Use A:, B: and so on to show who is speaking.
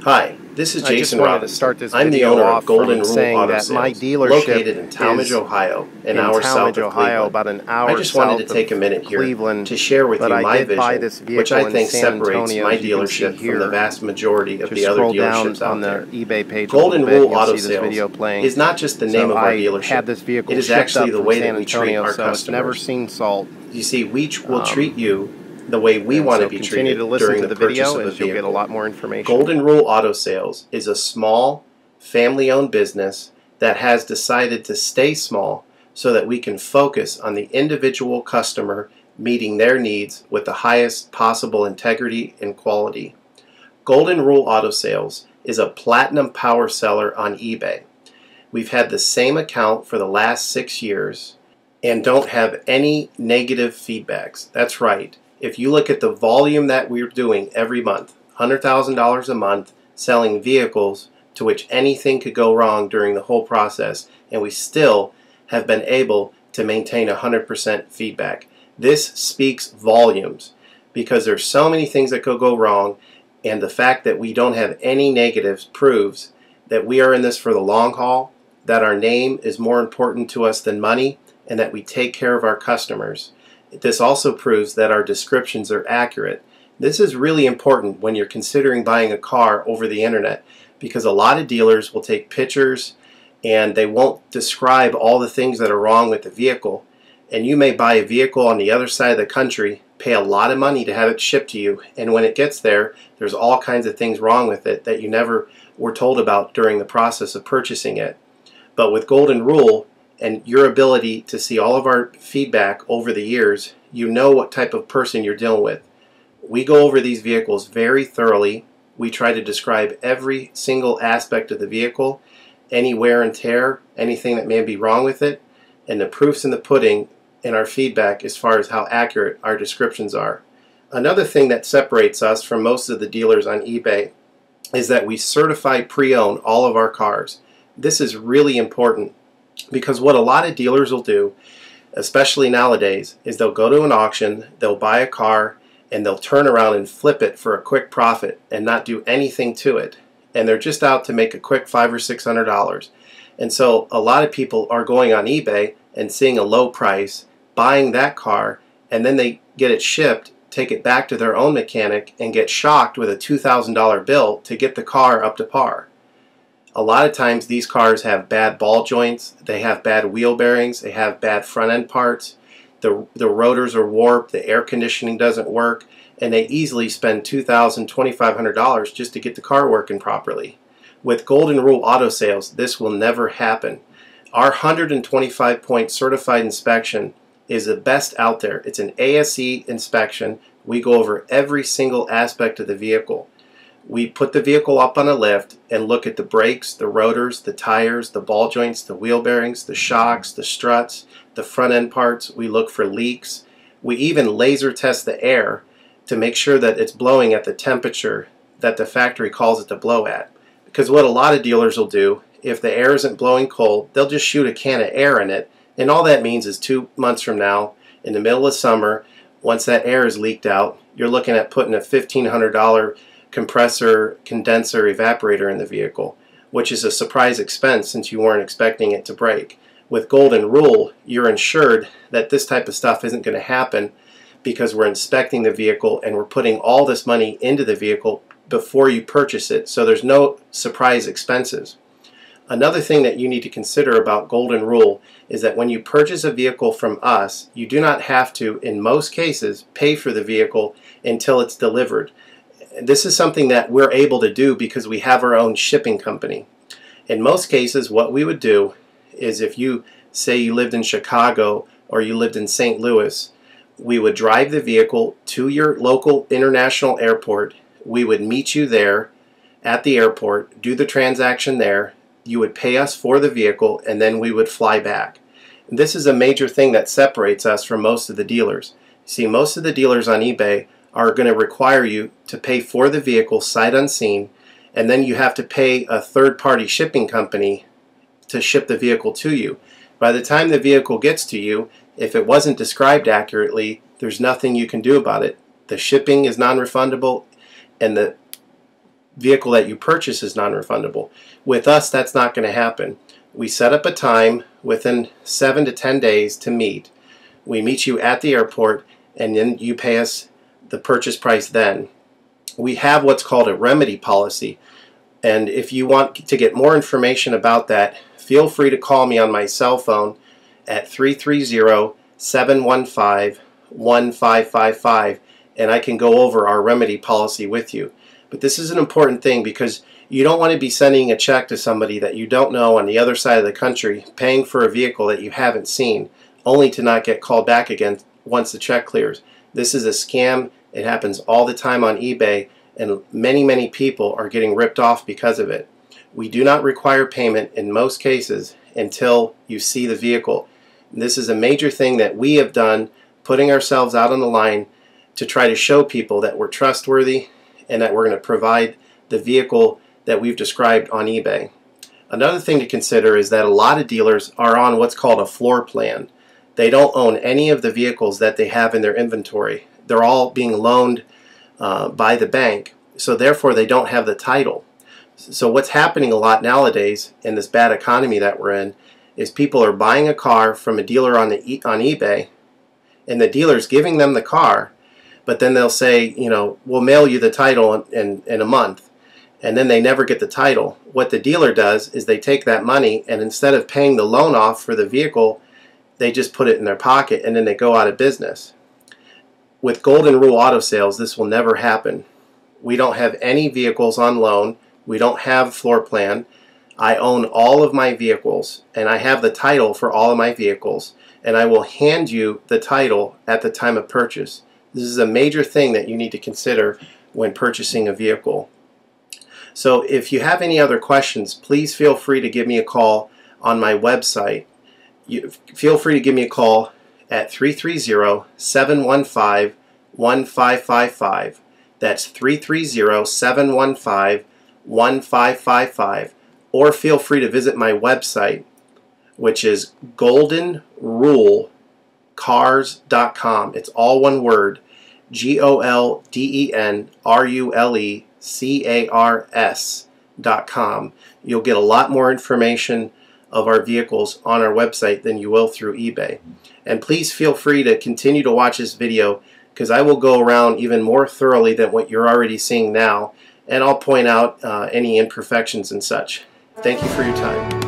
A: Hi, this is Jason Robinson.
B: This
A: I'm the owner of Golden Rule Auto Sales, located in Tallmadge, Ohio, an hour south of Cleveland.
B: About an hour
A: I just wanted to take a minute here to share with you my vision, which I think separates my dealership from the vast majority of the other dealerships out there.
B: eBay page
A: Golden Rule Auto Sales is not just the name of our dealership. It is actually the way that we treat our customers.
B: Never seen salt.
A: You see, we will treat you the way we want to be treated during the purchase of a vehicle.
B: You'll get a lot more information.
A: Golden Rule Auto Sales is a small, family-owned business that has decided to stay small so that we can focus on the individual customer meeting their needs with the highest possible integrity and quality. Golden Rule Auto Sales is a platinum power seller on eBay. We've had the same account for the last 6 years and don't have any negative feedbacks. That's right. If you look at the volume that we're doing every month, $100,000 a month, selling vehicles to which anything could go wrong during the whole process, and we still have been able to maintain 100% feedback. This speaks volumes because there's so many things that could go wrong, and the fact that we don't have any negatives proves that we are in this for the long haul, that our name is more important to us than money, and that we take care of our customers. This also proves that our descriptions are accurate. This is really important when you're considering buying a car over the internet, because a lot of dealers will take pictures and they won't describe all the things that are wrong with the vehicle. And you may buy a vehicle on the other side of the country, pay a lot of money to have it shipped to you, and when it gets there, there's all kinds of things wrong with it that you never were told about during the process of purchasing it. But with Golden Rule, and your ability to see all of our feedback over the years, you know what type of person you're dealing with. We go over these vehicles very thoroughly. We try to describe every single aspect of the vehicle, any wear and tear, anything that may be wrong with it, and the proof's in the pudding in our feedback as far as how accurate our descriptions are. Another thing that separates us from most of the dealers on eBay is that we certify pre-owned all of our cars. This is really important, because what a lot of dealers will do, especially nowadays, is they'll go to an auction, they'll buy a car, and they'll turn around and flip it for a quick profit and not do anything to it. And they're just out to make a quick $500 or $600. And so a lot of people are going on eBay and seeing a low price, buying that car, and then they get it shipped, take it back to their own mechanic, and get shocked with a $2,000 bill to get the car up to par. A lot of times these cars have bad ball joints, they have bad wheel bearings, they have bad front end parts, the rotors are warped, the air conditioning doesn't work, and they easily spend $2,000, $2,500 just to get the car working properly. With Golden Rule Auto Sales, this will never happen. Our 125-point certified inspection is the best out there. It's an ASE inspection. We go over every single aspect of the vehicle. We put the vehicle up on a lift and look at the brakes, the rotors, the tires, the ball joints, the wheel bearings, the shocks, the struts, the front end parts. We look for leaks. We even laser test the air to make sure that it's blowing at the temperature that the factory calls it to blow at. Because what a lot of dealers will do, if the air isn't blowing cold, they'll just shoot a can of air in it, and all that means is 2 months from now, in the middle of summer, once that air is leaked out, you're looking at putting a $1,500 compressor, condenser, evaporator in the vehicle, which is a surprise expense since you weren't expecting it to break. With Golden Rule, you're insured that this type of stuff isn't going to happen because we're inspecting the vehicle and we're putting all this money into the vehicle before you purchase it, so there's no surprise expenses. Another thing that you need to consider about Golden Rule is that when you purchase a vehicle from us, you do not have to, in most cases, pay for the vehicle until it's delivered. This is something that we're able to do because we have our own shipping company. In most cases, what we would do is, if you say you lived in Chicago or you lived in St. Louis, we would drive the vehicle to your local international airport. We would meet you there at the airport, do the transaction there. You would pay us for the vehicle, and then we would fly back. And this is a major thing that separates us from most of the dealers. See, most of the dealers on eBay are going to require you to pay for the vehicle sight unseen, and then you have to pay a third-party shipping company to ship the vehicle to you. By the time the vehicle gets to you, if it wasn't described accurately, there's nothing you can do about it. The shipping is non-refundable, and the vehicle that you purchase is non-refundable. With us, that's not going to happen. We set up a time within 7 to 10 days to meet. We meet you at the airport, and then you pay us the purchase price then. We have what's called a remedy policy, and if you want to get more information about that, feel free to call me on my cell phone at 330-715-1555, and I can go over our remedy policy with you. But this is an important thing because you don't want to be sending a check to somebody that you don't know on the other side of the country, paying for a vehicle that you haven't seen, only to not get called back again once the check clears. This is a scam. It happens all the time on eBay, and many people are getting ripped off because of it. We do not require payment in most cases until you see the vehicle. This is a major thing that we have done, putting ourselves out on the line to try to show people that we're trustworthy and that we're going to provide the vehicle that we've described on eBay. Another thing to consider is that a lot of dealers are on what's called a floor plan. They don't own any of the vehicles that they have in their inventory. They're all being loaned by the bank, so therefore they don't have the title. So what's happening a lot nowadays in this bad economy that we're in is people are buying a car from a dealer on eBay, and the dealer's giving them the car, but then they'll say, you know, we'll mail you the title in a month, and then they never get the title. What the dealer does is they take that money, and instead of paying the loan off for the vehicle, they just put it in their pocket, and then they go out of business. With Golden Rule Auto Sales, this will never happen. We don't have any vehicles on loan. We don't have floor plan. I own all of my vehicles, and I have the title for all of my vehicles, and I will hand you the title at the time of purchase. This is a major thing that you need to consider when purchasing a vehicle. So if you have any other questions, please feel free to give me a call on my website. Feel free to give me a call at 330-715-1555. That's 330-715-1555. Or feel free to visit my website, which is goldenrulecars.com. It's all one word, goldenrulecars.com. You'll get a lot more information of our vehicles on our website than you will through eBay. And please feel free to continue to watch this video, because I will go around even more thoroughly than what you're already seeing now, and I'll point out any imperfections and such. Thank you for your time.